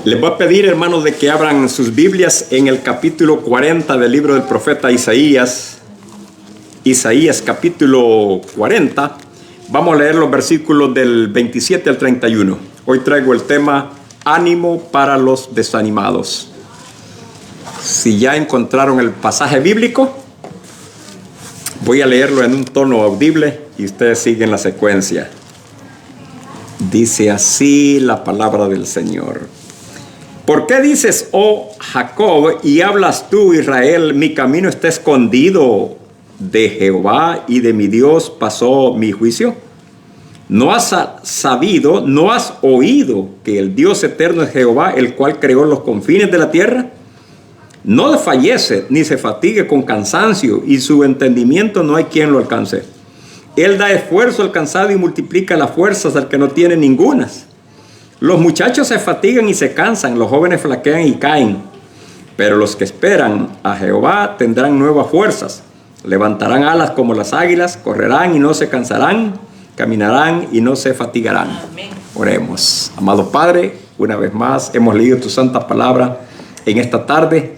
Les voy a pedir, hermanos, de que abran sus Biblias en el capítulo 40 del libro del profeta Isaías. Isaías capítulo 40. Vamos a leer los versículos del 27 al 31. Hoy traigo el tema ánimo para los desanimados. Si ya encontraron el pasaje bíblico, voy a leerlo en un tono audible y ustedes siguen la secuencia. Dice así la palabra del Señor. ¿Por qué dices, oh Jacob, y hablas tú, Israel, mi camino está escondido de Jehová y de mi Dios pasó mi juicio? ¿No has sabido, no has oído que el Dios eterno es Jehová, el cual creó los confines de la tierra? No desfallece ni se fatigue con cansancio, y su entendimiento no hay quien lo alcance. Él da esfuerzo al cansado y multiplica las fuerzas al que no tiene ningunas. Los muchachos se fatigan y se cansan, los jóvenes flaquean y caen. Pero los que esperan a Jehová tendrán nuevas fuerzas. Levantarán alas como las águilas, correrán y no se cansarán, caminarán y no se fatigarán. Amén. Oremos. Amado Padre, una vez más hemos leído tu santa palabra en esta tarde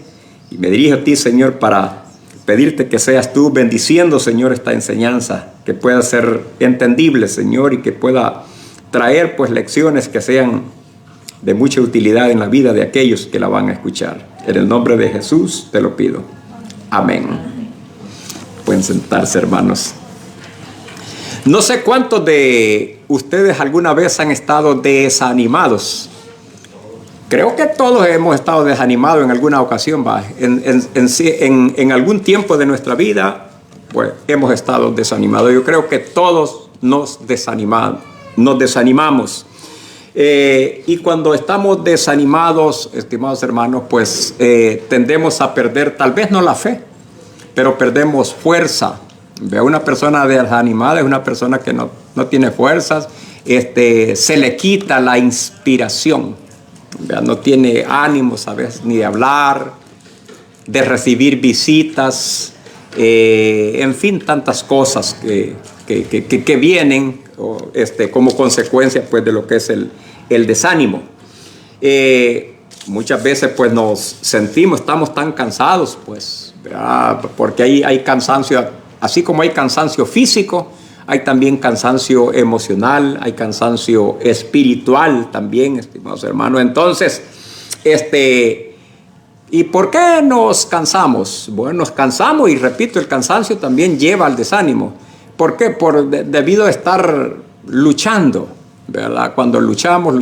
y me dirijo a ti, Señor, para pedirte que seas tú bendiciendo, Señor, esta enseñanza, que pueda ser entendible, Señor, y que pueda traer pues lecciones que sean de mucha utilidad en la vida de aquellos que la van a escuchar. En el nombre de Jesús te lo pido. Amén. Pueden sentarse, hermanos. No sé cuántos de ustedes alguna vez han estado desanimados. Creo que todos hemos estado desanimados en alguna ocasión, ¿va? En algún tiempo de nuestra vida, pues hemos estado desanimados. Yo creo que todos nos desanimamos. Y cuando estamos desanimados, estimados hermanos, pues tendemos a perder, tal vez no la fe, pero perdemos fuerza. Una persona desanimada es una persona que no tiene fuerzas, se le quita la inspiración. No tiene ánimo, ¿sabes? Ni de hablar, de recibir visitas, en fin, tantas cosas que vienen como consecuencia pues, de lo que es el desánimo. Muchas veces pues nos sentimos, estamos tan cansados, pues, ¿verdad? Porque hay cansancio, así como hay cansancio físico, hay también cansancio emocional, hay cansancio espiritual también, estimados hermanos. Entonces, ¿y por qué nos cansamos? Bueno, nos cansamos y repito, el cansancio también lleva al desánimo. ¿Por qué? Debido a estar luchando, ¿verdad? Cuando luchamos,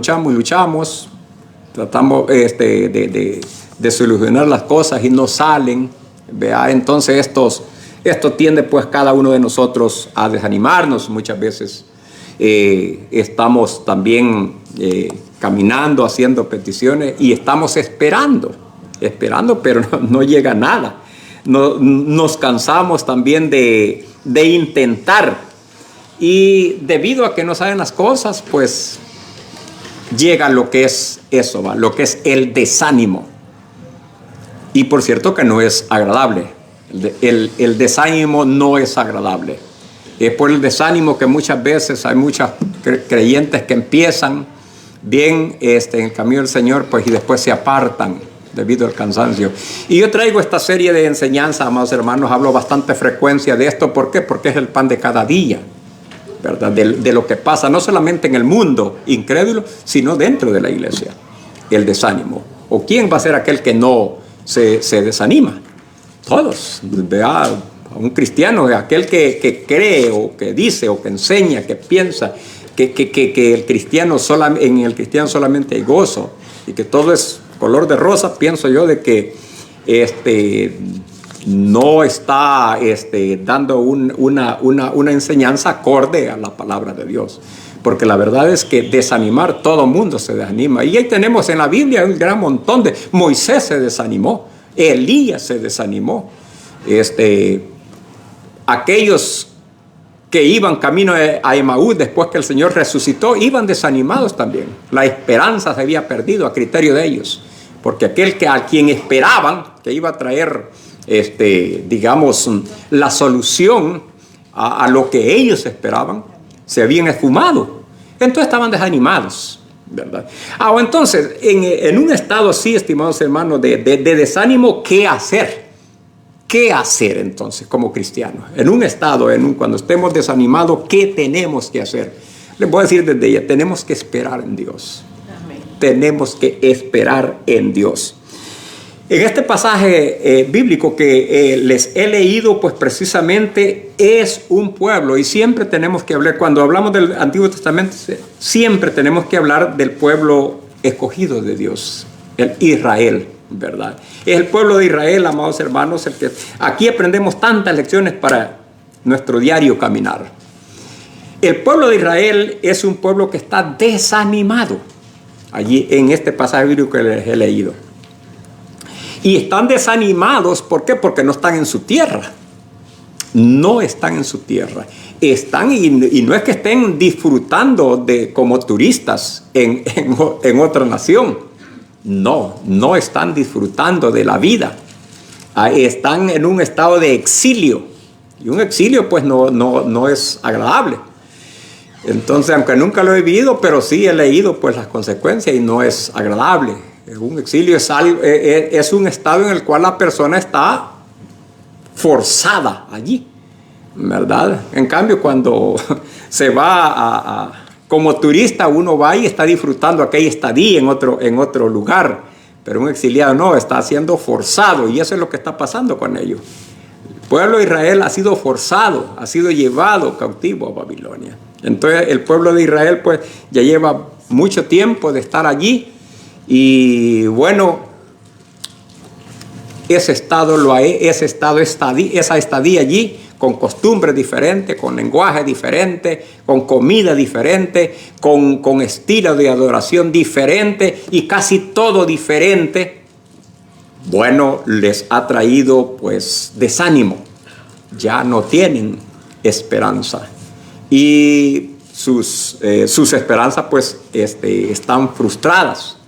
tratamos de solucionar las cosas y no salen, ¿verdad? Entonces esto tiende pues cada uno de nosotros a desanimarnos. Muchas veces estamos también caminando, haciendo peticiones y estamos esperando, pero no llega nada. Nos cansamos también de intentar, y debido a que no saben las cosas, pues llega lo que es eso, ¿va? Lo que es el desánimo. Y por cierto que no es agradable. El desánimo no es agradable. Es por el desánimo que muchas veces hay muchos creyentes que empiezan bien en el camino del Señor, pues, y después se apartan debido al cansancio. Y yo traigo esta serie de enseñanzas, amados hermanos, hablo bastante frecuencia de esto. ¿Por qué? Porque es el pan de cada día, ¿verdad? De lo que pasa, no solamente en el mundo incrédulo, sino dentro de la iglesia. El desánimo. ¿O quién va a ser aquel que no se desanima? Todos, ¿verdad? Un cristiano es aquel que cree o que dice o que enseña, que piensa que el cristiano en el cristiano solamente hay gozo y que todo es color de rosa. Pienso yo de que no está dando una enseñanza acorde a la palabra de Dios. Porque la verdad es que desanimar, todo mundo se desanima. Y ahí tenemos en la Biblia un gran montón de... Moisés se desanimó, Elías se desanimó. Aquellos que iban camino a Emaús después que el Señor resucitó, iban desanimados también. La esperanza se había perdido a criterio de ellos. Porque a quien esperaban que iba a traer, digamos, la solución a lo que ellos esperaban, se habían esfumado. Entonces estaban desanimados. ¿verdad? Entonces, en un estado así, estimados hermanos, de desánimo, ¿qué hacer? ¿Qué hacer entonces como cristianos? En un estado, cuando estemos desanimados, ¿qué tenemos que hacer? Les voy a decir desde ya, tenemos que esperar en Dios. Amén. Tenemos que esperar en Dios. En este pasaje bíblico que les he leído, pues precisamente es un pueblo, y siempre tenemos que hablar, cuando hablamos del Antiguo Testamento, siempre tenemos que hablar del pueblo escogido de Dios, el Israel, ¿verdad? Es el pueblo de Israel, amados hermanos, el que aquí aprendemos tantas lecciones para nuestro diario caminar. El pueblo de Israel es un pueblo que está desanimado, allí en este pasaje bíblico que les he leído. Y están desanimados, ¿por qué? Porque no están en su tierra. No están en su tierra. Están, y no es que estén disfrutando como turistas en otra nación. No están disfrutando de la vida. Están en un estado de exilio. Y un exilio pues no es agradable. Entonces, aunque nunca lo he vivido, pero sí he leído pues las consecuencias y no es agradable. Un exilio es un estado en el cual la persona está forzada allí, ¿verdad? En cambio, cuando se va como turista, uno va y está disfrutando aquella estadía en otro lugar, pero un exiliado no, está siendo forzado, y eso es lo que está pasando con ellos. El pueblo de Israel ha sido forzado, ha sido llevado cautivo a Babilonia. Entonces el pueblo de Israel pues ya lleva mucho tiempo de estar allí. Y bueno, esa estadía allí, con costumbres diferentes, con lenguaje diferente, con comida diferente, con estilo de adoración diferente y casi todo diferente, bueno, les ha traído pues desánimo. Ya no tienen esperanza. Y sus esperanzas pues están frustradas.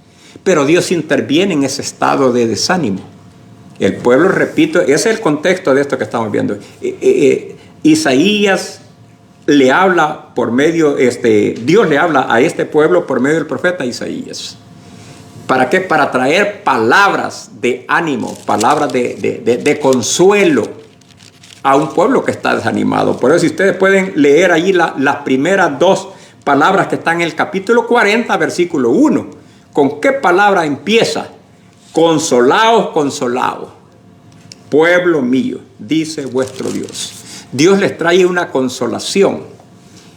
Pero Dios interviene en ese estado de desánimo. El pueblo, repito, ese es el contexto de esto que estamos viendo. Isaías le habla por medio, Dios le habla a este pueblo por medio del profeta Isaías. ¿Para qué? Para traer palabras de ánimo, palabras de consuelo a un pueblo que está desanimado. Por eso, si ustedes pueden leer allí las primeras dos palabras que están en el capítulo 40, versículo 1. ¿Con qué palabra empieza? Consolaos, consolaos, pueblo mío, dice vuestro Dios. Dios les trae una consolación.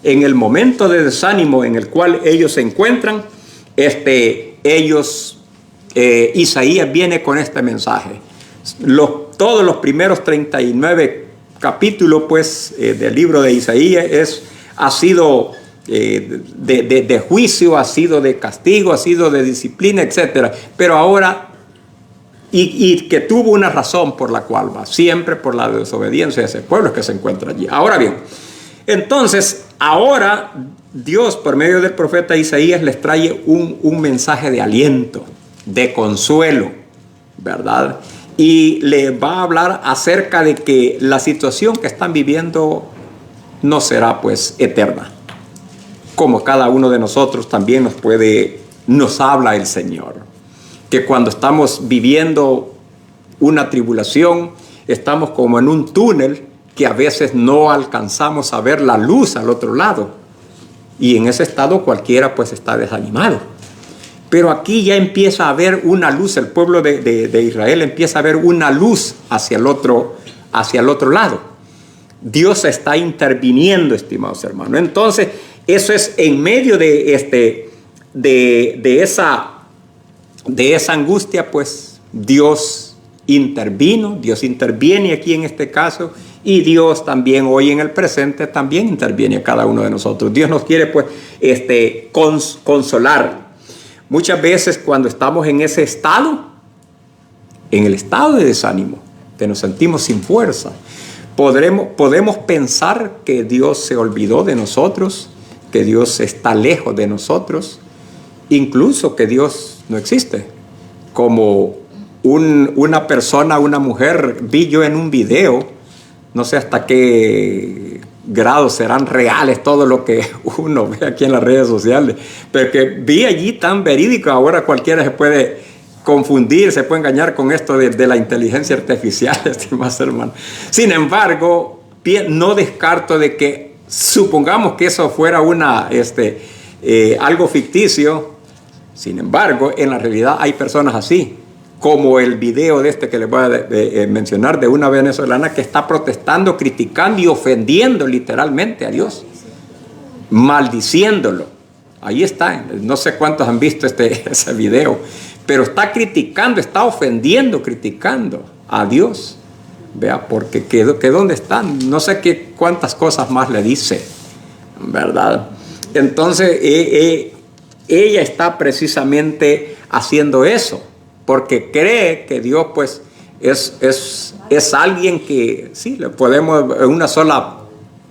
En el momento de desánimo en el cual ellos se encuentran, Isaías viene con este mensaje. Todos los primeros 39 capítulos pues, del libro de Isaías ha sido de juicio, ha sido de castigo, ha sido de disciplina, etc. Pero ahora, y que tuvo una razón por la cual va, siempre por la desobediencia de ese pueblo que se encuentra allí. Ahora bien, entonces, ahora Dios por medio del profeta Isaías les trae un mensaje de aliento, de consuelo, ¿verdad? Y le va a hablar acerca de que la situación que están viviendo no será pues eterna. Como cada uno de nosotros también nos habla el Señor. Que cuando estamos viviendo una tribulación, estamos como en un túnel que a veces no alcanzamos a ver la luz al otro lado. Y en ese estado cualquiera pues está desanimado. Pero aquí ya empieza a haber una luz, el pueblo de Israel empieza a ver una luz hacia el otro lado. Dios está interviniendo, estimados hermanos. Entonces, eso es en medio de esa angustia, pues Dios intervino, Dios interviene aquí en este caso, y Dios también hoy en el presente también interviene a cada uno de nosotros. Dios nos quiere pues consolar. Muchas veces cuando estamos en ese estado, en el estado de desánimo, que nos sentimos sin fuerza, podemos pensar que Dios se olvidó de nosotros, que Dios está lejos de nosotros, incluso que Dios no existe. Como una persona, una mujer, vi yo en un video, no sé hasta qué grado serán reales todo lo que uno ve aquí en las redes sociales, pero que vi allí tan verídico. Ahora cualquiera se puede confundir, se puede engañar con esto de la inteligencia artificial, estimados hermanos. Sin embargo, no descarto de que, supongamos que eso fuera algo ficticio. Sin embargo, en la realidad hay personas así, como el video que les voy a mencionar, de una venezolana que está protestando, criticando y ofendiendo literalmente a Dios, maldiciéndolo. Ahí está, no sé cuántos han visto ese video, pero está criticando, está ofendiendo, criticando a Dios. Vea, porque que dónde están, no sé cuántas cosas más le dice, ¿verdad? Entonces, ella está precisamente haciendo eso, porque cree que Dios pues es alguien que sí, le podemos en una sola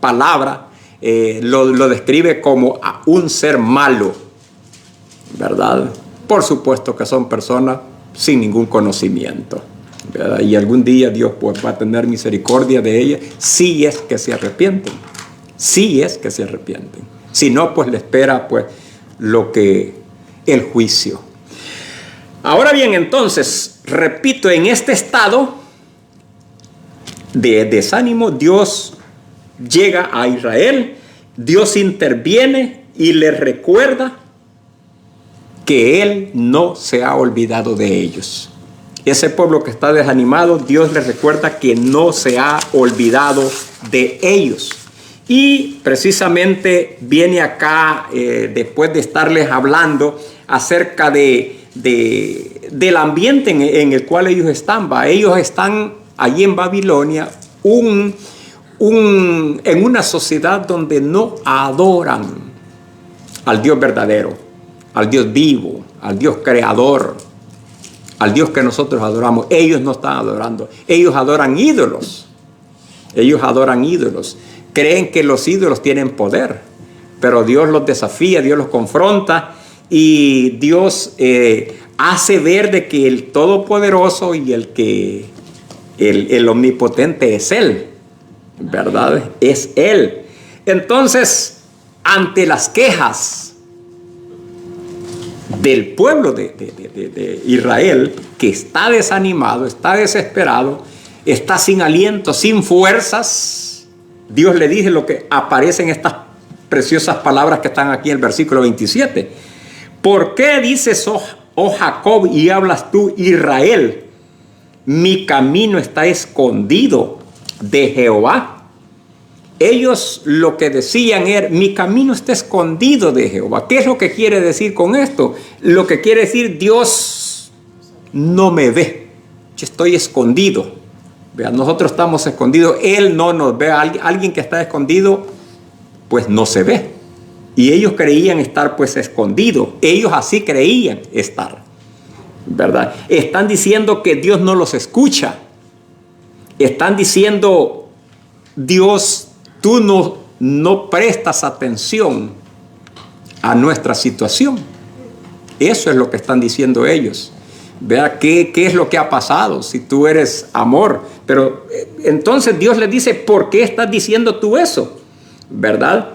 palabra lo describe como a un ser malo, ¿verdad? Por supuesto que son personas sin ningún conocimiento, ¿verdad? Y algún día Dios pues va a tener misericordia de ellas si es que se arrepienten, si es que se arrepienten. Si no, pues le espera pues el juicio. Ahora bien, entonces, repito, en este estado de desánimo, Dios llega a Israel, Dios interviene y le recuerda que Él no se ha olvidado de ellos. Ese pueblo que está desanimado, Dios le recuerda que no se ha olvidado de ellos. Y precisamente viene acá, después de estarles hablando acerca del ambiente en el cual ellos están. Ellos están allí en Babilonia, en una sociedad donde no adoran al Dios verdadero, al Dios vivo, al Dios creador, al Dios que nosotros adoramos. Ellos no están adorando, ellos adoran ídolos. Ellos adoran ídolos. Creen que los ídolos tienen poder, pero Dios los desafía, Dios los confronta y Dios hace ver de que el Todopoderoso y el Omnipotente es Él, ¿verdad? Es Él. Entonces, ante las quejas del pueblo de Israel, que está desanimado, está desesperado, está sin aliento, sin fuerzas, Dios le dice lo que aparece en estas preciosas palabras que están aquí en el versículo 27. ¿Por qué dices, oh Jacob, y hablas tú, Israel? Mi camino está escondido de Jehová. Ellos lo que decían era, mi camino está escondido de Jehová. ¿Qué es lo que quiere decir con esto? Lo que quiere decir, Dios no me ve, yo estoy escondido. Vean, nosotros estamos escondidos, Él no nos ve. Alguien que está escondido, pues no se ve. Y ellos creían estar pues escondidos. Ellos así creían estar, ¿verdad? Están diciendo que Dios no los escucha. Están diciendo, Dios, tú no prestas atención a nuestra situación. Eso es lo que están diciendo ellos. Vea qué es lo que ha pasado si tú eres amor. Pero entonces Dios le dice, ¿por qué estás diciendo tú eso? ¿Verdad?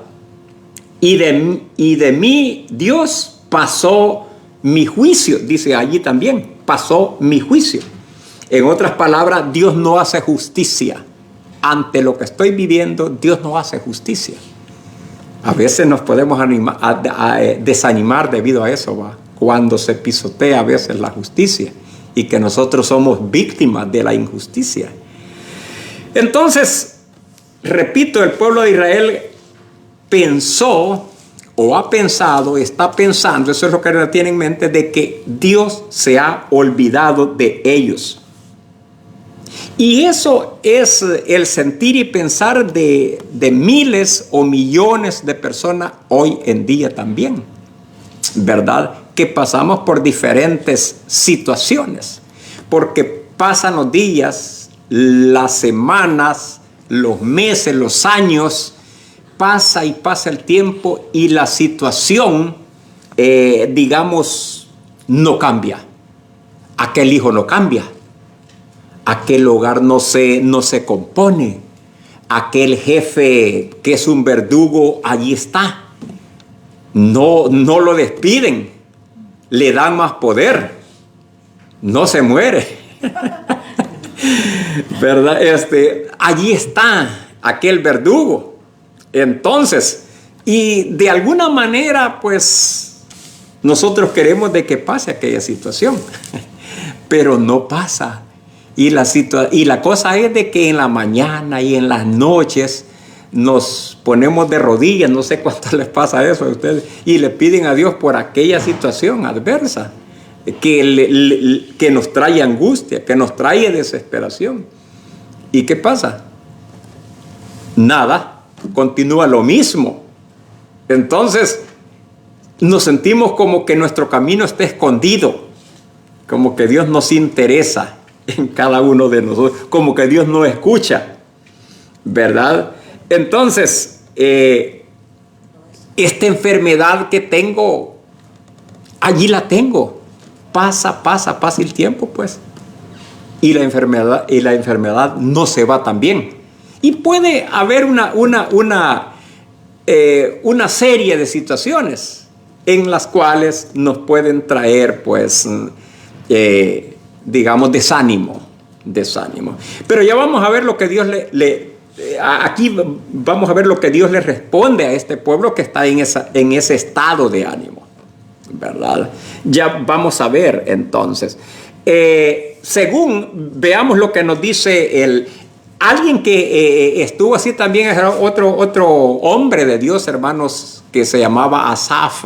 Y de mí, Dios, pasó mi juicio. Dice allí también, pasó mi juicio. En otras palabras, Dios no hace justicia. Ante lo que estoy viviendo, Dios no hace justicia. A veces nos podemos desanimar debido a eso, ¿va? Cuando se pisotea a veces la justicia y que nosotros somos víctimas de la injusticia. Entonces, repito, el pueblo de Israel pensó o ha pensado, está pensando, eso es lo que tiene en mente, de que Dios se ha olvidado de ellos. Y eso es el sentir y pensar de miles o millones de personas hoy en día también, ¿verdad? Que pasamos por diferentes situaciones, porque pasan los días, las semanas, los meses, los años, pasa y pasa el tiempo y la situación, digamos, no cambia. Aquel hijo no cambia, aquel hogar no se compone, aquel jefe que es un verdugo allí está. No lo despiden, le dan más poder, no se muere. ¿Verdad? Allí está aquel verdugo. Entonces, y de alguna manera, pues, nosotros queremos de que pase aquella situación, pero no pasa. Y la cosa es de que en la mañana y en las noches nos ponemos de rodillas, no sé cuánto les pasa eso a ustedes, y le piden a Dios por aquella situación adversa que nos trae angustia, que nos trae desesperación. ¿Y qué pasa? Nada, continúa lo mismo. Entonces nos sentimos como que nuestro camino está escondido, como que Dios nos interesa en cada uno de nosotros, como que Dios no escucha, ¿verdad? Entonces, esta enfermedad que tengo, allí la tengo. Pasa el tiempo, pues. Y la enfermedad no se va tan bien. Y puede haber una serie de situaciones en las cuales nos pueden traer, pues, digamos, desánimo. Pero ya vamos a ver lo que Dios aquí vamos a ver lo que Dios le responde a este pueblo que está en ese estado de ánimo, ¿verdad? Ya vamos a ver entonces. Según veamos lo que nos dice alguien que estuvo así también, es otro hombre de Dios, hermanos, que se llamaba Asaf.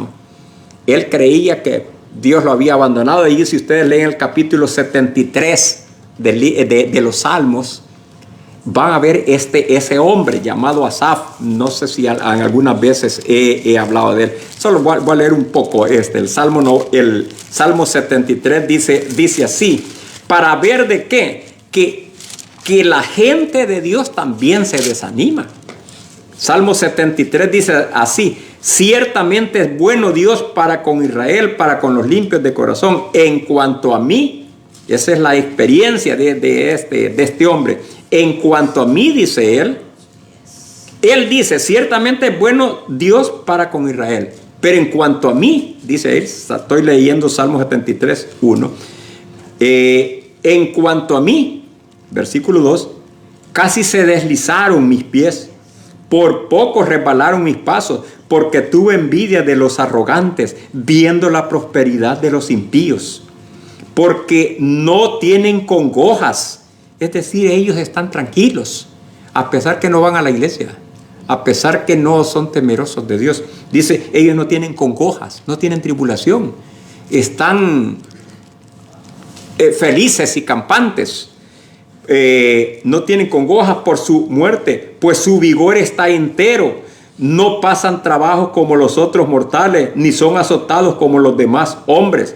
Él creía que Dios lo había abandonado. Y si ustedes leen el capítulo 73 de los Salmos, van a ver ese hombre llamado Asaf. No sé si algunas veces he hablado de él. Solo voy a leer un poco el Salmo 73 dice así, para ver de qué, que la gente de Dios también se desanima. Salmo 73 dice así, ciertamente es bueno Dios para con Israel, para con los limpios de corazón. En cuanto a mí, esa es la experiencia de este hombre. En cuanto a mí, dice él dice, ciertamente es bueno Dios para con Israel. Pero en cuanto a mí, dice él, estoy leyendo Salmo 73, 1. En cuanto a mí, versículo 2, casi se deslizaron mis pies, por poco resbalaron mis pasos, porque tuve envidia de los arrogantes, viendo la prosperidad de los impíos, porque no tienen congojas. Es decir, ellos están tranquilos, a pesar que no van a la iglesia, a pesar que no son temerosos de Dios. Dice, ellos no tienen congojas, no tienen tribulación, están felices y campantes. No tienen congojas por su muerte, pues su vigor está entero. No pasan trabajo como los otros mortales, ni son azotados como los demás hombres.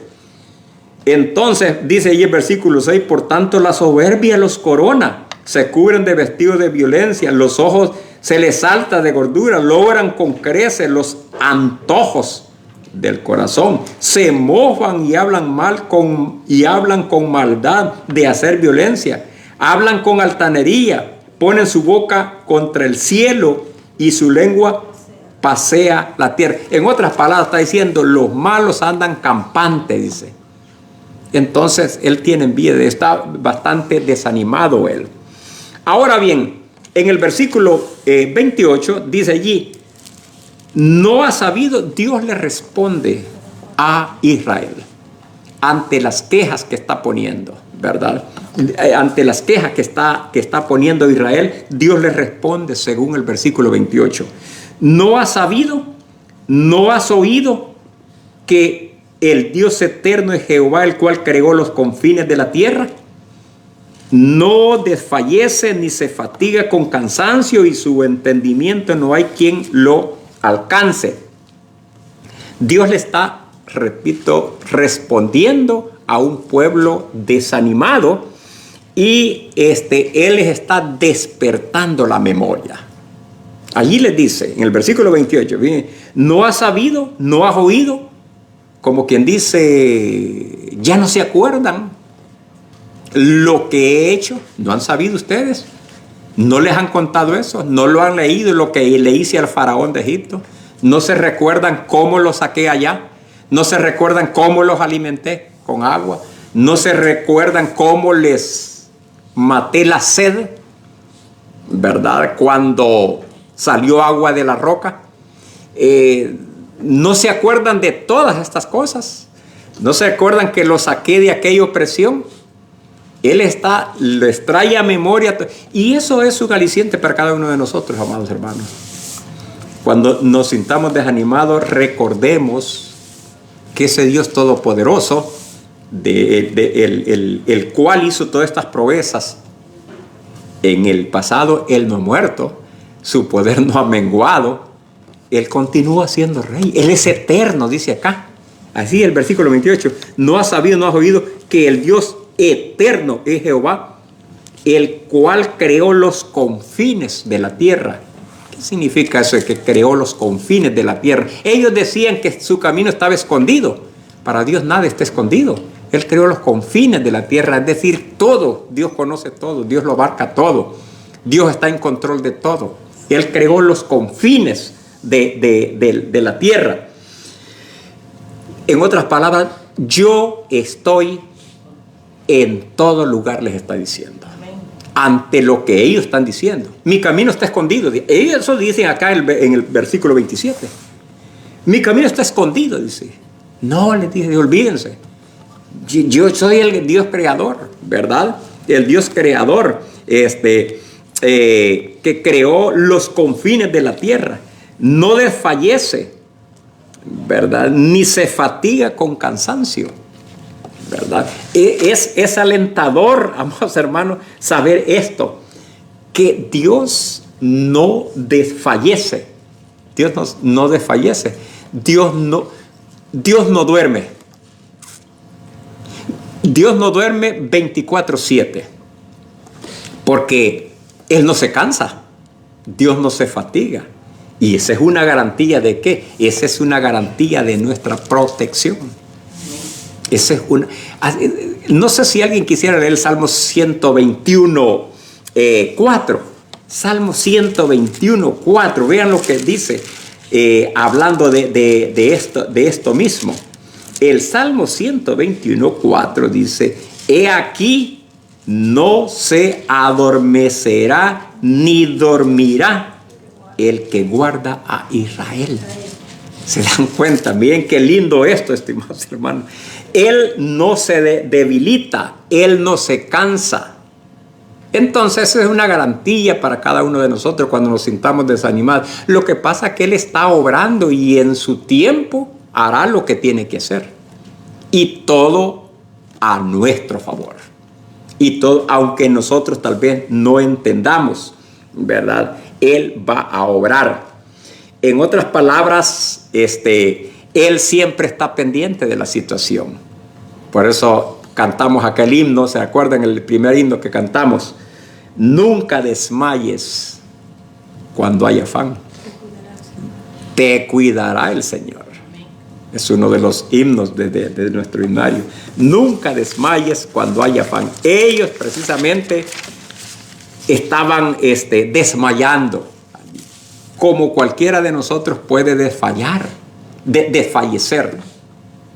Entonces, dice ahí el versículo 6, por tanto la soberbia los corona, se cubren de vestidos de violencia, los ojos se les salta de gordura, logran con creces los antojos del corazón, se mofan y hablan hablan con maldad de hacer violencia, hablan con altanería, ponen su boca contra el cielo y su lengua pasea la tierra. En otras palabras está diciendo, los malos andan campantes, dice. Entonces él tiene envidia, está bastante desanimado él. Ahora bien, en el versículo 28 dice allí, no ha sabido, Dios le responde a Israel ante las quejas que está poniendo, ¿verdad? Ante las quejas que está poniendo Israel, Dios le responde según el versículo 28. ¿No has sabido, no has oído que el Dios eterno es Jehová, el cual creó los confines de la tierra? No desfallece ni se fatiga con cansancio, y su entendimiento no hay quien lo alcance. Dios le está, repito, respondiendo a un pueblo desanimado, y Él les está despertando la memoria. Allí les dice, en el versículo 28, no has sabido, no has oído, como quien dice, ya no se acuerdan lo que he hecho, no han sabido ustedes, ¿No les han contado eso? ¿No lo han leído lo que le hice al faraón de Egipto? ¿No se recuerdan cómo los saqué allá? ¿No se recuerdan cómo los alimenté con agua? ¿No se recuerdan cómo les maté la sed? ¿Verdad? Cuando salió agua de la roca. ¿No se acuerdan de todas estas cosas? ¿No se acuerdan que los saqué de aquella opresión? Él les trae a memoria. Y eso es un aliciente para cada uno de nosotros, amados hermanos. Cuando nos sintamos desanimados, recordemos que ese Dios todopoderoso, el cual hizo todas estas proezas en el pasado, Él no ha muerto, su poder no ha menguado, Él continúa siendo rey, Él es eterno, dice acá. Así el versículo 28, no has sabido, no has oído que el Dios eterno es Jehová, el cual creó los confines de la tierra. ¿Qué significa eso de que creó los confines de la tierra? Ellos decían que su camino estaba escondido. Para Dios nada está escondido. Él creó los confines de la tierra, es decir, todo. Dios conoce todo, Dios lo abarca todo. Dios está en control de todo. Él creó los confines de la tierra. En otras palabras, yo estoy en todo lugar, les está diciendo. Ante lo que ellos están diciendo. Mi camino está escondido. Ellos eso dicen acá en el versículo 27. Mi camino está escondido, dice. No, les dije, olvídense. Yo soy el Dios creador, ¿verdad? El Dios creador, que creó los confines de la tierra. No desfallece, ¿verdad? Ni se fatiga con cansancio, ¿verdad? Es alentador, amados hermanos, saber esto, que Dios no desfallece. Dios no desfallece. Dios no duerme. Dios no duerme 24/7, porque Él no se cansa. Dios no se fatiga. Y esa es una garantía ¿de qué? Esa es una garantía de nuestra protección. Esa es una... No sé si alguien quisiera leer el Salmo 121, 4. Salmo 121, 4. Vean lo que dice, hablando de esto mismo. El Salmo 121, 4 dice, he aquí, no se adormecerá ni dormirá el que guarda a Israel. ¿Se dan cuenta? Miren qué lindo esto, estimados hermanos. Él no se debilita, Él no se cansa. Entonces es una garantía para cada uno de nosotros cuando nos sintamos desanimados. Lo que pasa es que Él está obrando y en su tiempo hará lo que tiene que hacer. Y todo a nuestro favor. Y todo, aunque nosotros tal vez no entendamos, ¿verdad? Él va a obrar. En otras palabras, Él siempre está pendiente de la situación. Por eso cantamos aquel himno, ¿se acuerdan el primer himno que cantamos? Nunca desmayes cuando hay afán. Te cuidará el Señor. Es uno de los himnos de nuestro himnario. Nunca desmayes cuando hay afán. Ellos precisamente estaban desmayando. Como cualquiera de nosotros puede desfallecer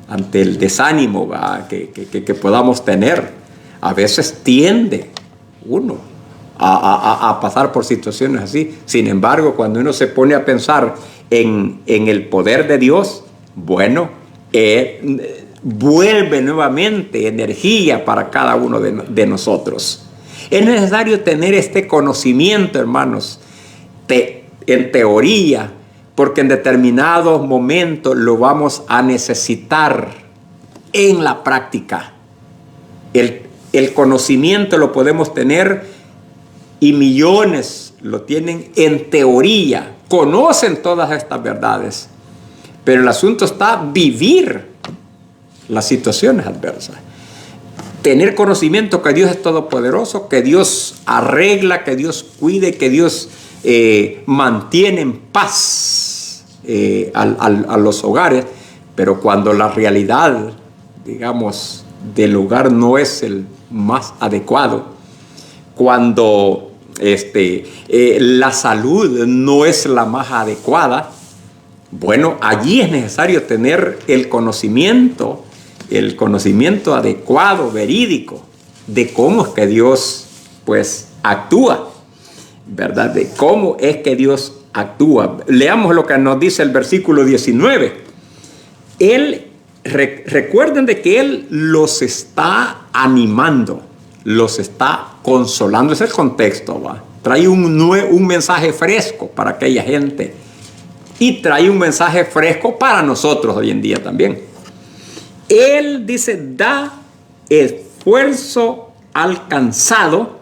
ante el desánimo que podamos tener. A veces tiende uno a pasar por situaciones así. Sin embargo, cuando uno se pone a pensar en el poder de Dios, bueno, vuelve nuevamente energía para cada uno de nosotros. Es necesario tener este conocimiento, hermanos, en teoría, porque en determinados momentos lo vamos a necesitar en la práctica. El conocimiento lo podemos tener y millones lo tienen en teoría, conocen todas estas verdades, pero el asunto está vivir las situaciones adversas. Tener conocimiento que Dios es todopoderoso, que Dios arregla, que Dios cuide, que Dios mantiene en paz a los hogares, pero cuando la realidad, digamos, del hogar no es el más adecuado, cuando la salud no es la más adecuada, bueno, allí es necesario tener el conocimiento adecuado, verídico, de cómo es que Dios, pues, actúa, ¿verdad? De cómo es que Dios actúa. Leamos lo que nos dice el versículo 19. Recuerden de que Él los está animando, los está consolando. Ese es el contexto, ¿va? Trae un mensaje fresco para aquella gente y trae un mensaje fresco para nosotros hoy en día también. Él dice, da esfuerzo al cansado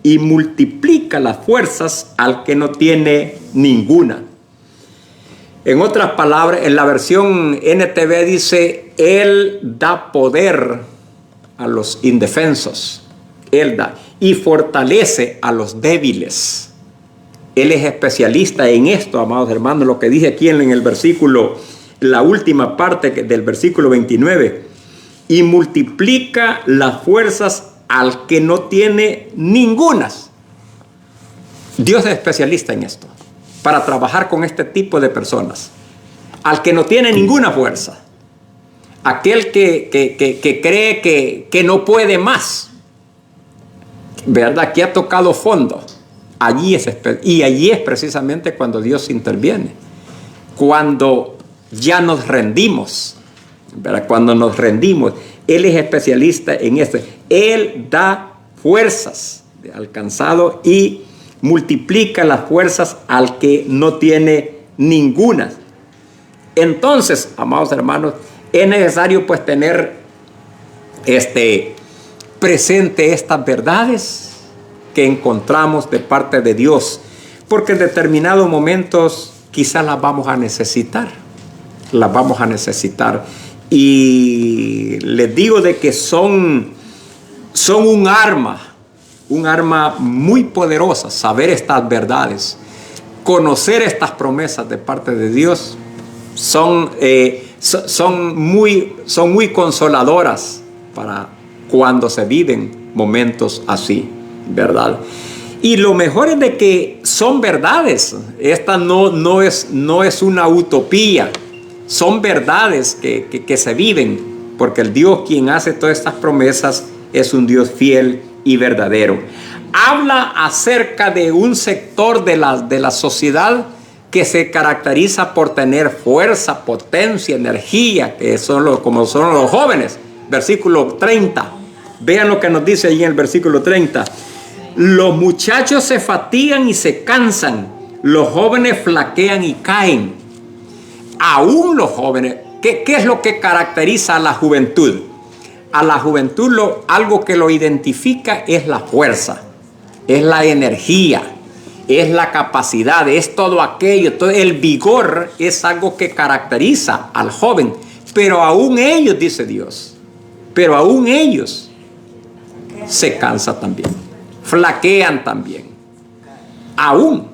y multiplica las fuerzas al que no tiene ninguna. En otras palabras, en la versión NTV dice, Él da poder a los indefensos. Él da y fortalece a los débiles. Él es especialista en esto, amados hermanos, lo que dice aquí en el versículo, la última parte del versículo 29. Y multiplica las fuerzas al que no tiene ningunas. Dios es especialista en esto, para trabajar con este tipo de personas. Al que no tiene ninguna fuerza. Aquel que cree que no puede más. ¿Verdad? Que ha tocado fondo. Allí es precisamente cuando Dios interviene. Cuando ya nos rendimos. ¿Verdad? Cuando nos rendimos. Él es especialista en esto. Él da fuerzas al cansado y multiplica las fuerzas al que no tiene ninguna. Entonces, amados hermanos, es necesario pues tener presente estas verdades que encontramos de parte de Dios, porque en determinados momentos quizás las vamos a necesitar. Las vamos a necesitar. Y les digo de que son un arma muy poderosa, saber estas verdades, conocer estas promesas de parte de Dios, son muy consoladoras para cuando se viven momentos así, ¿verdad? Y lo mejor es de que son verdades. Esta no es una utopía. Son verdades que se viven, porque el Dios quien hace todas estas promesas es un Dios fiel y verdadero. Habla acerca de un sector de la sociedad que se caracteriza por tener fuerza, potencia, energía, que como son los jóvenes. Versículo 30. Vean lo que nos dice allí en el versículo 30. Los muchachos se fatigan y se cansan, los jóvenes flaquean y caen. Aún los jóvenes, ¿qué es lo que caracteriza a la juventud? A la juventud algo que lo identifica es la fuerza, es la energía, es la capacidad, es todo aquello. Todo el vigor es algo que caracteriza al joven. Pero aún ellos, dice Dios, pero aún ellos se cansan también, flaquean también, aún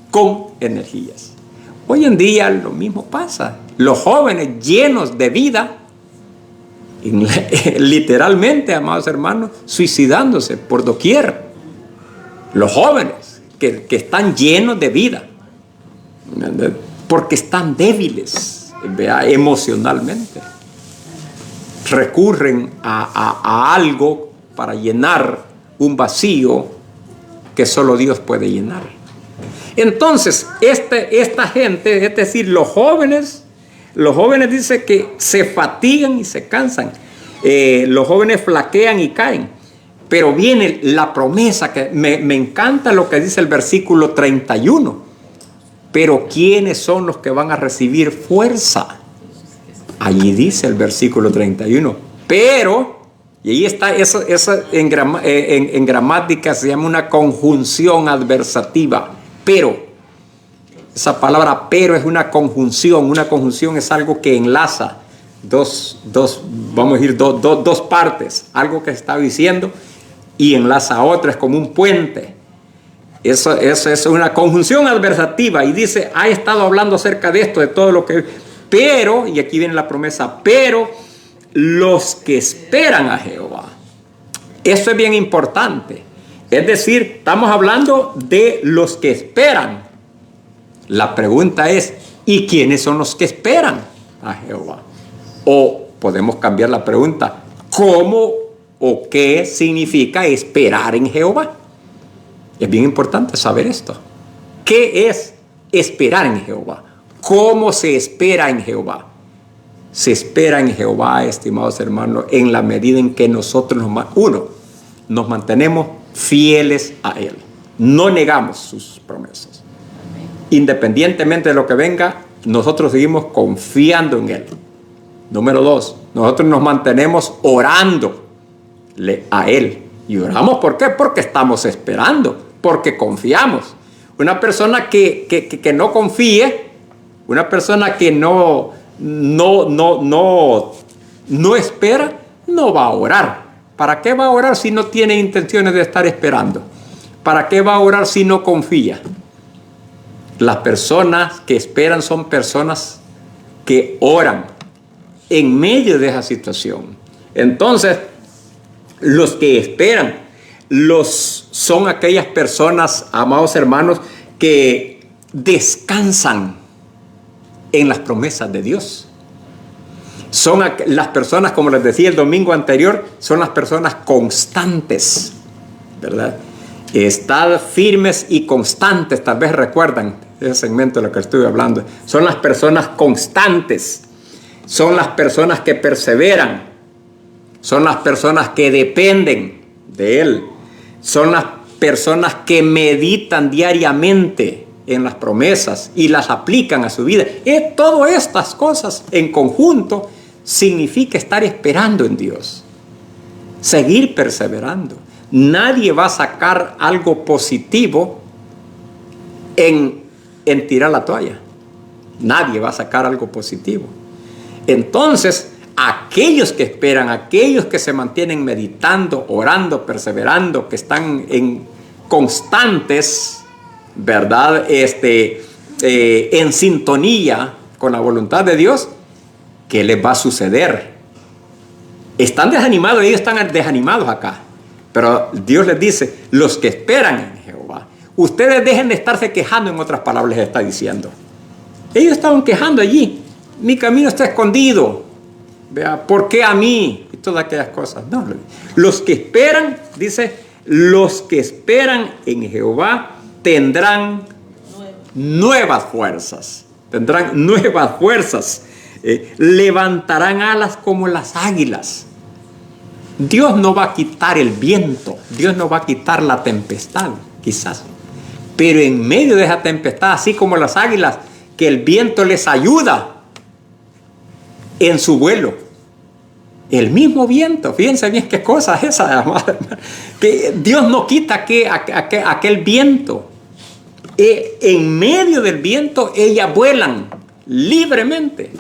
con energías. Hoy en día lo mismo pasa. Los jóvenes llenos de vida, literalmente, amados hermanos, suicidándose por doquier. Los jóvenes que están llenos de vida, porque están débiles, emocionalmente. Recurren a algo para llenar un vacío que solo Dios puede llenar. Entonces, esta gente, es decir, los jóvenes dicen que se fatigan y se cansan. Los jóvenes flaquean y caen. Pero viene la promesa, que me encanta lo que dice el versículo 31. Pero ¿quiénes son los que van a recibir fuerza? Allí dice el versículo 31. Pero, y ahí está, eso en gramática se llama una conjunción adversativa. Pero, esa palabra pero es una conjunción es algo que enlaza dos partes, algo que está diciendo y enlaza a otra, es como un puente. Eso es una conjunción adversativa y dice, ha estado hablando acerca de esto, de todo lo que... Pero, y aquí viene la promesa, pero los que esperan a Jehová. Eso es bien importante. Es decir, estamos hablando de los que esperan. La pregunta es, ¿y quiénes son los que esperan a Jehová? O podemos cambiar la pregunta, ¿cómo o qué significa esperar en Jehová? Es bien importante saber esto. ¿Qué es esperar en Jehová? ¿Cómo se espera en Jehová? Se espera en Jehová, estimados hermanos, en la medida en que nosotros, nos mantenemos fieles a Él. No negamos sus promesas. Independientemente de lo que venga, nosotros seguimos confiando en Él. Número 2, nosotros nos mantenemos orándole a Él. ¿Y oramos por qué? Porque estamos esperando, porque confiamos. Una persona que no confíe, una persona que no espera, no va a orar. ¿Para qué va a orar si no tiene intenciones de estar esperando? ¿Para qué va a orar si no confía? Las personas que esperan son personas que oran en medio de esa situación. Entonces, los que esperan son aquellas personas, amados hermanos, que descansan en las promesas de Dios. Son las personas, como les decía el domingo anterior, son las personas constantes, ¿verdad? Estad firmes y constantes. Tal vez recuerdan ese segmento de lo que estuve hablando. Son las personas constantes, son las personas que perseveran, son las personas que dependen de Él, son las personas que meditan diariamente en las promesas y las aplican a su vida. Todas estas cosas en conjunto significa estar esperando en Dios, seguir perseverando. Nadie va a sacar algo positivo en tirar la toalla. Nadie va a sacar algo positivo. Entonces, aquellos que esperan, aquellos que se mantienen meditando, orando, perseverando, que están en constantes, ¿verdad? En sintonía con la voluntad de Dios, ¿qué les va a suceder? Están desanimados, ellos están desanimados acá. Pero Dios les dice, los que esperan en Jehová, ustedes dejen de estarse quejando, en otras palabras les está diciendo. Ellos estaban quejando allí. Mi camino está escondido. Vea, ¿por qué a mí? Y todas aquellas cosas. No, los que esperan, dice, los que esperan en Jehová tendrán nuevas fuerzas. Tendrán nuevas fuerzas. Levantarán alas como las águilas. Dios no va a quitar el viento. Dios no va a quitar la tempestad, quizás. Pero en medio de esa tempestad, así como las águilas, que el viento les ayuda en su vuelo. El mismo viento, fíjense bien qué cosa es esa, que Dios no quita aquel viento. En medio del viento ellas vuelan libremente.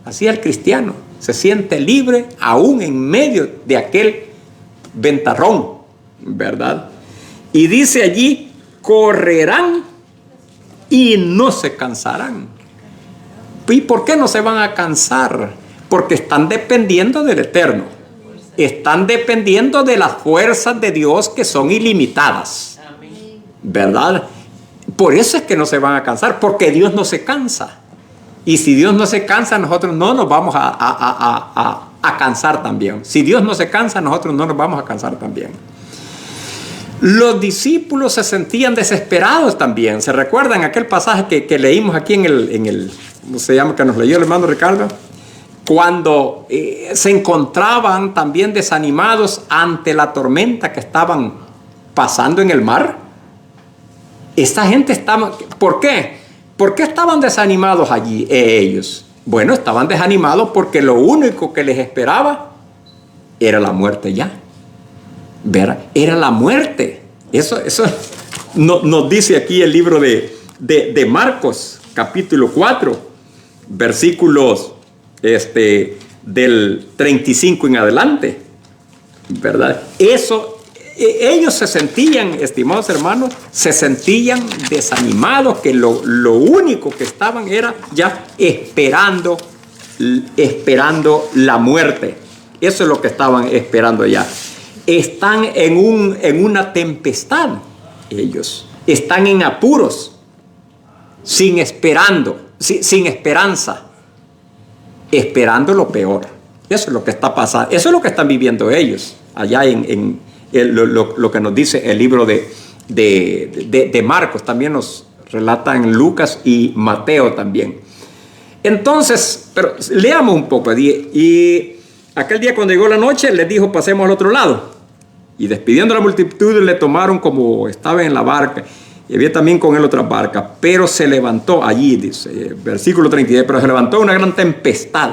Así el cristiano se siente libre aún en medio de aquel ventarrón, ¿verdad? Y dice allí, correrán y no se cansarán. ¿Y por qué no se van a cansar? Porque están dependiendo del Eterno. Están dependiendo de las fuerzas de Dios que son ilimitadas. ¿Verdad? Por eso es que no se van a cansar, porque Dios no se cansa. Y si Dios no se cansa, nosotros no nos vamos a cansar también. Si Dios no se cansa, nosotros no nos vamos a cansar también. Los discípulos se sentían desesperados también. ¿Se recuerdan aquel pasaje que leímos aquí en el ¿cómo se llama? Que nos leyó el hermano Ricardo. Cuando se encontraban también desanimados ante la tormenta que estaban pasando en el mar. Esta gente estaba... ¿Por qué? ¿Por qué estaban desanimados allí ellos? Bueno, estaban desanimados porque lo único que les esperaba era la muerte ya. ¿Verdad? Era la muerte. Eso nos dice aquí el libro de Marcos, capítulo 4, versículos del 35 en adelante. ¿Verdad? Ellos se sentían, estimados hermanos, se sentían desanimados, que lo único que estaban era ya esperando la muerte. Eso es lo que estaban esperando ya. están en una tempestad. Ellos están en apuros, sin esperanza, esperando lo peor. Eso es lo que está pasando, eso es lo que están viviendo ellos allá en lo que nos dice el libro de Marcos. También nos relatan Lucas y Mateo también. Entonces, pero leamos un poco. Y aquel día cuando llegó la noche, les dijo: pasemos al otro lado. Y despidiendo a la multitud, le tomaron como estaba en la barca. Y había también con él otras barcas. Pero se levantó allí, dice, versículo 32, pero se levantó una gran tempestad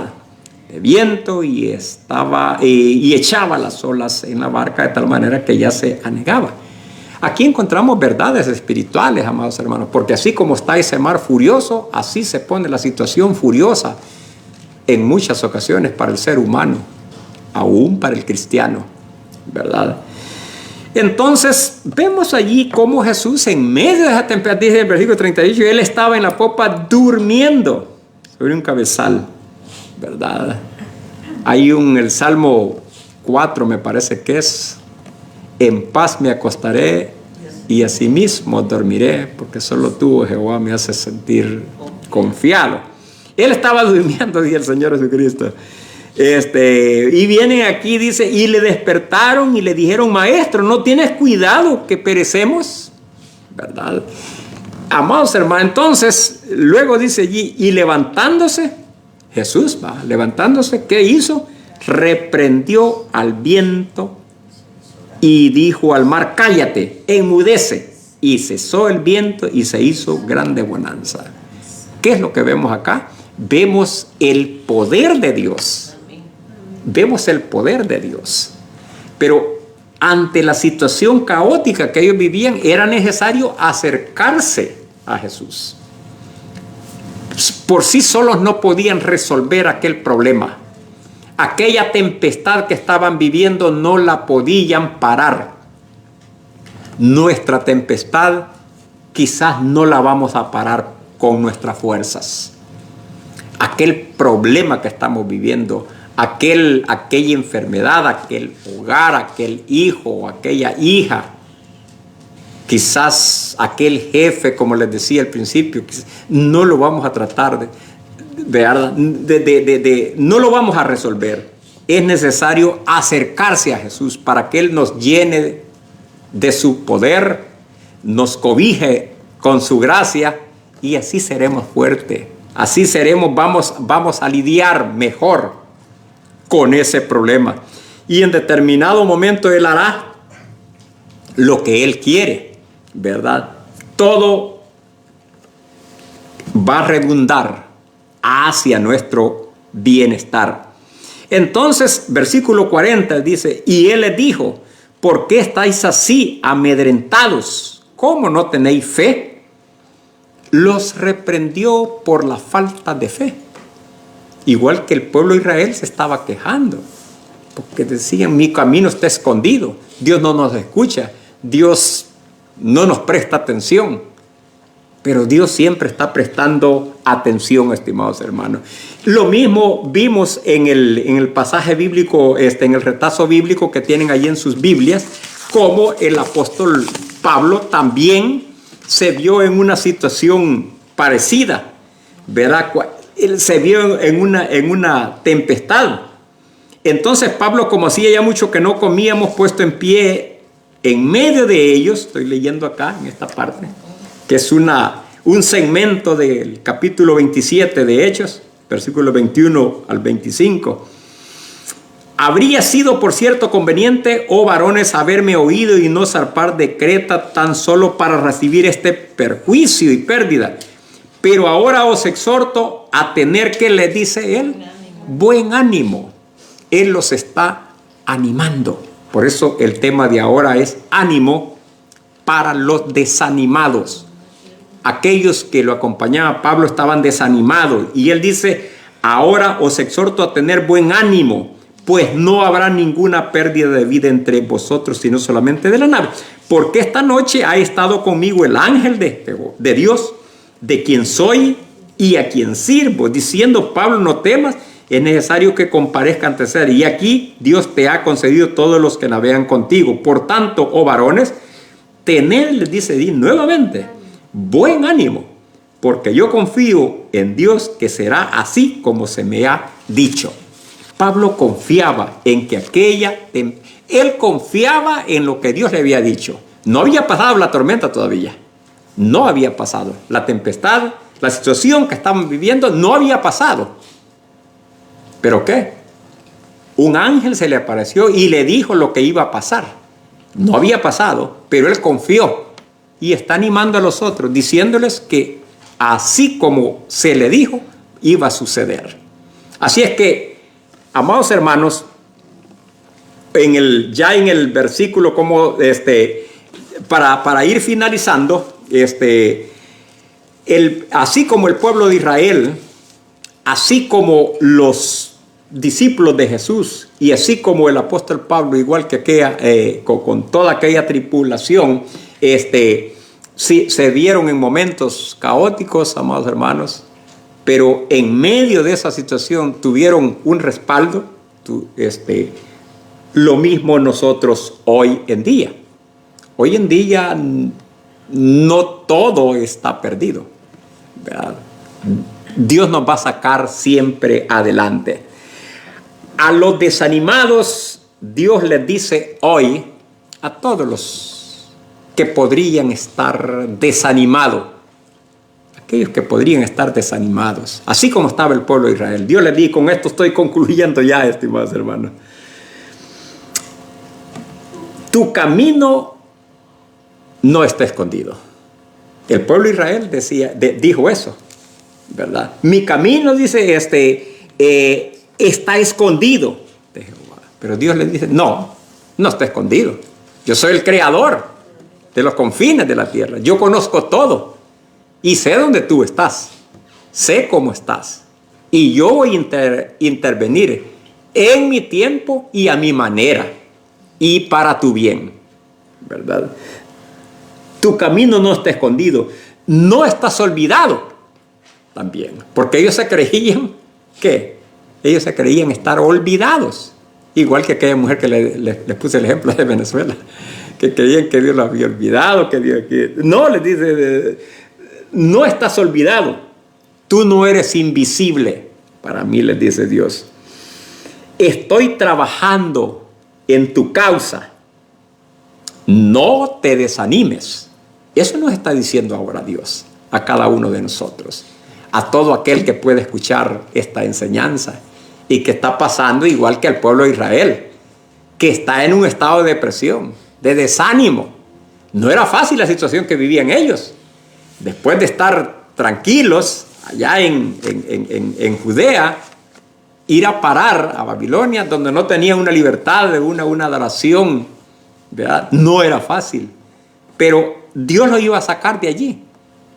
de viento y echaba las olas en la barca de tal manera que ya se anegaba. Aquí encontramos verdades espirituales, amados hermanos, porque así como está ese mar furioso, así se pone la situación furiosa en muchas ocasiones para el ser humano, aún para el cristiano, ¿verdad? Entonces vemos allí cómo Jesús en medio de esa tempestad, dice en el versículo 38, él estaba en la popa durmiendo sobre un cabezal, ¿verdad? Hay el Salmo 4, me parece que es: en paz me acostaré y asimismo dormiré, porque solo tú, Jehová, me haces sentir confiado. Él estaba durmiendo, dice el Señor Jesucristo. Y vienen aquí, dice, y le despertaron y le dijeron: maestro, ¿no tienes cuidado que perecemos? ¿Verdad? Amados hermanos, entonces, luego dice allí, y levantándose, Jesús levantándose, ¿qué hizo? Reprendió al viento y dijo al mar: cállate, enmudece. Y cesó el viento y se hizo grande bonanza. ¿Qué es lo que vemos acá? Vemos el poder de Dios. Vemos el poder de Dios. Pero ante la situación caótica que ellos vivían, era necesario acercarse a Jesús. Por sí solos no podían resolver aquel problema. Aquella tempestad que estaban viviendo no la podían parar. Nuestra tempestad quizás no la vamos a parar con nuestras fuerzas. Aquel problema que estamos viviendo, aquella enfermedad, aquel hogar, aquel hijo o aquella hija, quizás aquel jefe, como les decía al principio, no lo vamos a tratar no lo vamos a resolver. Es necesario acercarse a Jesús para que Él nos llene de su poder, nos cobije con su gracia, y así seremos fuertes. Así vamos a lidiar mejor con ese problema. Y en determinado momento Él hará lo que Él quiere, ¿verdad? Todo va a redundar hacia nuestro bienestar. Entonces, versículo 40 dice: y Él les dijo: ¿por qué estáis así amedrentados? ¿Cómo no tenéis fe? Los reprendió por la falta de fe. Igual que el pueblo de Israel se estaba quejando, porque decían: mi camino está escondido, Dios no nos escucha, Dios no nos presta atención. Pero Dios siempre está prestando atención, estimados hermanos. Lo mismo vimos en el pasaje bíblico, en el retazo bíblico que tienen allí en sus Biblias, como el apóstol Pablo también se vio en una situación parecida, ¿verdad? Él se vio en una tempestad. Entonces Pablo, como hacía ya mucho que no comíamos, puesto en pie en medio de ellos, estoy leyendo acá en esta parte, que es un segmento del capítulo 27 de Hechos, versículos 21 al 25. Habría sido, por cierto, conveniente, oh varones, haberme oído y no zarpar de Creta tan solo para recibir este perjuicio y pérdida. Pero ahora os exhorto a tener, ¿qué le dice él? Buen ánimo. Él los está animando. Por eso el tema de ahora es ánimo para los desanimados. Aquellos que lo acompañaban a Pablo estaban desanimados. Y él dice: ahora os exhorto a tener buen ánimo, pues no habrá ninguna pérdida de vida entre vosotros, sino solamente de la nave. Porque esta noche ha estado conmigo el ángel de Dios, de quien soy y a quien sirvo, diciendo: Pablo, no temas, es necesario que comparezca ante César. Y aquí Dios te ha concedido todos los que navegan contigo. Por tanto, oh varones, tened, les dice nuevamente, buen ánimo, porque yo confío en Dios que será así como se me ha dicho. Pablo confiaba en que él confiaba en lo que Dios le había dicho. No había pasado la tormenta todavía. No había pasado. La tempestad, la situación que estaban viviendo no había pasado. ¿Pero qué? Un ángel se le apareció y le dijo lo que iba a pasar. No había pasado, pero él confió y está animando a los otros, diciéndoles que así como se le dijo, iba a suceder. Así es que, amados hermanos, ya en el versículo para ir finalizando, así como el pueblo de Israel, así como los discípulos de Jesús y así como el apóstol Pablo, igual que con toda aquella tripulación, sí, se vieron en momentos caóticos, amados hermanos, pero en medio de esa situación tuvieron un respaldo. Lo mismo nosotros hoy en día. Hoy en día no todo está perdido, ¿verdad? Dios nos va a sacar siempre adelante. A los desanimados, Dios les dice hoy, a todos los que podrían estar desanimados, aquellos que podrían estar desanimados, así como estaba el pueblo de Israel, Dios les dice, con esto estoy concluyendo ya, estimados hermanos, tu camino no está escondido. El pueblo de Israel dijo eso, ¿verdad? Mi camino, dice, está escondido de Jehová. Pero Dios le dice, no está escondido. Yo soy el creador de los confines de la tierra. Yo conozco todo y sé dónde tú estás. Sé cómo estás. Y yo voy a intervenir en mi tiempo y a mi manera y para tu bien, ¿verdad? Tu camino no está escondido. No estás olvidado también. Porque ellos se creían que ellos se creían estar olvidados. Igual que aquella mujer que les puse el ejemplo de Venezuela. Que creían que Dios los había olvidado. No, les dice, no estás olvidado. Tú no eres invisible. Para mí, les dice Dios. Estoy trabajando en tu causa. No te desanimes. Eso nos está diciendo ahora Dios a cada uno de nosotros. A todo aquel que puede escuchar esta enseñanza y que está pasando igual que el pueblo de Israel, que está en un estado de depresión, de desánimo. No era fácil la situación que vivían ellos. Después de estar tranquilos allá en Judea, ir a parar a Babilonia, donde no tenían una libertad de una adoración, ¿verdad? No era fácil. Pero Dios los iba a sacar de allí.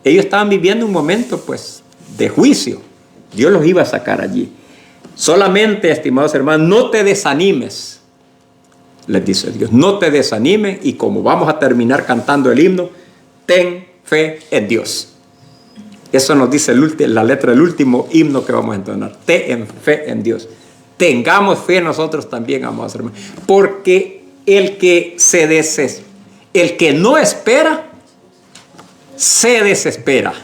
Ellos estaban viviendo un momento, pues, de juicio. Dios los iba a sacar allí. Solamente, estimados hermanos, no te desanimes, les dice Dios. No te desanimes, y como vamos a terminar cantando el himno, ten fe en Dios. Eso nos dice la letra del último himno que vamos a entonar. Ten fe en Dios. Tengamos fe nosotros también, amados hermanos. Porque el que no espera, se desespera,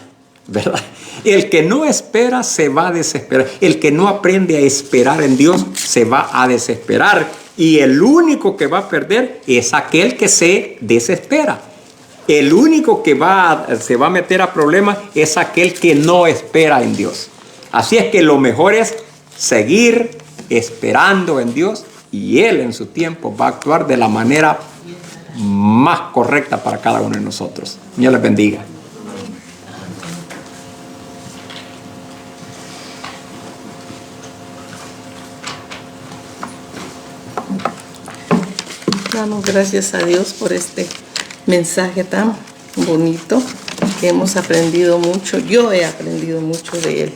¿verdad? El que no espera se va a desesperar. El que no aprende a esperar en Dios se va a desesperar. Y el único que va a perder es aquel que se desespera. El único que se va a meter a problemas es aquel que no espera en Dios. Así es que lo mejor es seguir esperando en Dios, y Él en su tiempo va a actuar de la manera más correcta para cada uno de nosotros. Dios les bendiga. Damos gracias a Dios por este mensaje tan bonito, que hemos aprendido mucho. Yo he aprendido mucho de él.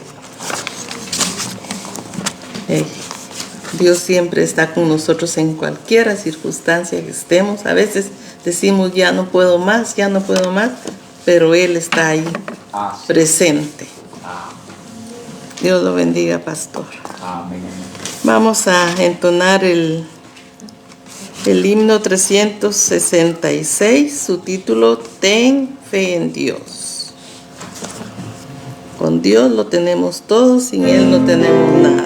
Dios siempre está con nosotros en cualquier circunstancia que estemos. A veces decimos, ya no puedo más, pero Él está ahí, presente. Dios lo bendiga, pastor. Amén. Vamos a entonar el himno 366, su título, Ten fe en Dios. Con Dios lo tenemos todo, sin Él no tenemos nada.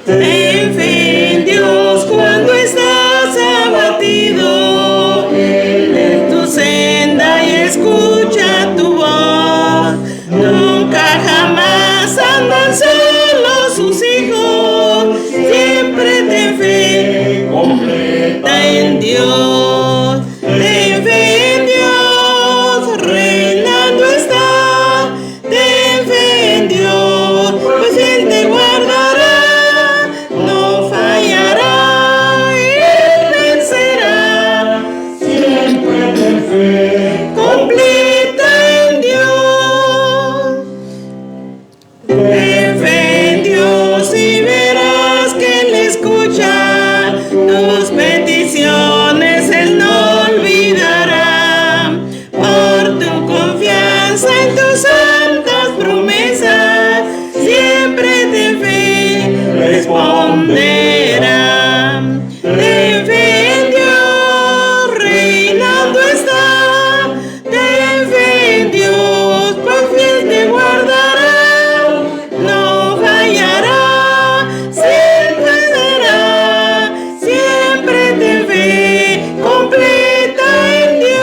Ten fe en Dios cuando estás abatido, en tu senda y escucha tu voz. Nunca jamás andan solos sus hijos, siempre ten fe completa en Dios. Ten fe en Dios, reinando está. Ten fe en Dios, pues Él te guardará, no fallará, Él vencerá. Siempre ten fe completa en Dios. Ten fe en Dios y verás que Él escucha tus peticiones, Él no olvidará. Por tu confianza en tus santas promesas, siempre ten fe, responderá. Ten fe en Dios, reinando está. Ten fe en Dios, pues fiel te guardará, no fallará, siempre será. Siempre ten fe completa en Dios.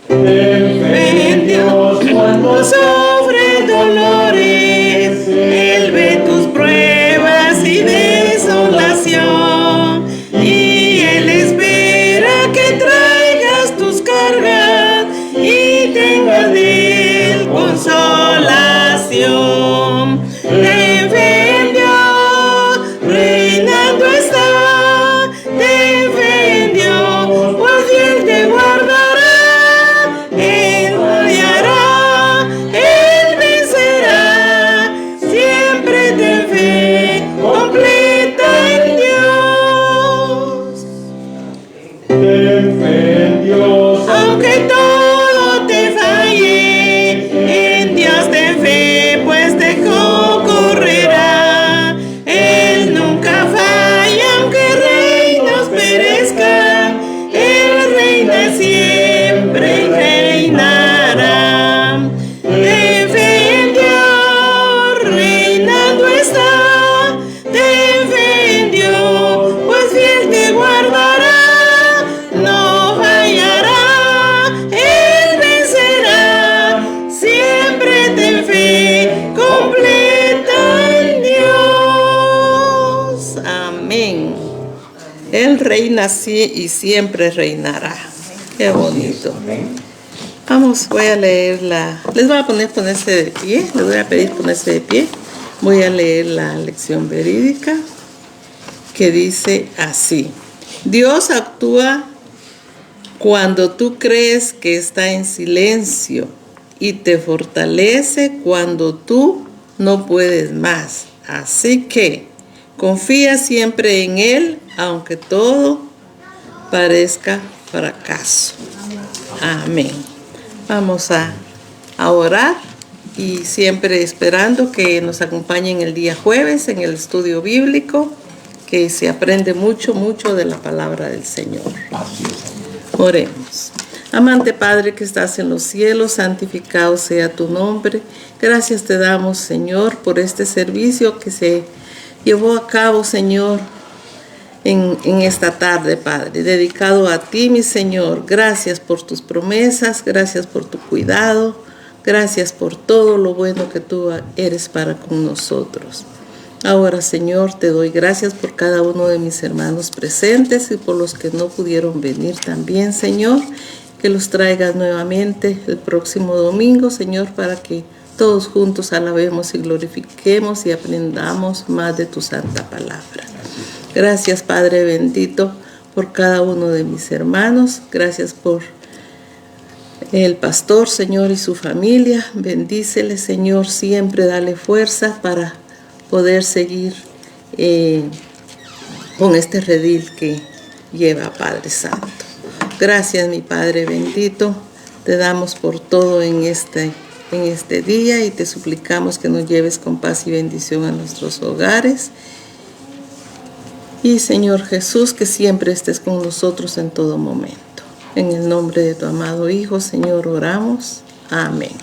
Ten fe en Dios cuando sufres dolores, Él ve tus pruebas y desolación, y Él espera que traigas tus cargas y tengas de Él consolación. Ten fe en Dios, reinando está. Ten fe en Dios, pues Él te guardará, Él guiará, Él vencerá. Siempre ten fe completa en Dios. Ten fe en Dios. Aunque todo te falle, en Dios ten fe, pues te correrá. Él nunca falla, aunque reinos perezcan, Él reina siempre y reinará. Ten fe en Dios, reinando está. Ten fe en Dios, pues fiel te guardará, no fallará, Él vencerá. Siempre ten fe completa en Dios. Amén. Él reina así y siempre reinará. Qué bonito. Vamos, voy a leer les voy a ponerse de pie, les voy a pedir ponerse de pie. Voy a leer la lección verídica que dice así: Dios actúa cuando tú crees que está en silencio y te fortalece cuando tú no puedes más. Así que confía siempre en Él, aunque todo parezca fracaso. Amén. Vamos a orar y siempre esperando que nos acompañen el día jueves en el estudio bíblico, que se aprende mucho, mucho de la palabra del Señor. Oremos. Amante Padre que estás en los cielos, santificado sea tu nombre. Gracias te damos, Señor, por este servicio que se llevó a cabo, Señor, en esta tarde, Padre, dedicado a ti, mi Señor. Gracias por tus promesas, gracias por tu cuidado, gracias por todo lo bueno que tú eres para con nosotros. Ahora, Señor, te doy gracias por cada uno de mis hermanos presentes y por los que no pudieron venir también, Señor, que los traigas nuevamente el próximo domingo, Señor, para que todos juntos alabemos y glorifiquemos y aprendamos más de tu santa palabra. Gracias, Padre bendito, por cada uno de mis hermanos. Gracias por el pastor, Señor, y su familia. Bendícele, Señor, siempre dale fuerza para poder seguir con este redil que lleva, Padre Santo. Gracias, mi Padre bendito. Te damos por todo en este día y te suplicamos que nos lleves con paz y bendición a nuestros hogares. Y Señor Jesús, que siempre estés con nosotros en todo momento. En el nombre de tu amado Hijo, Señor, oramos. Amén.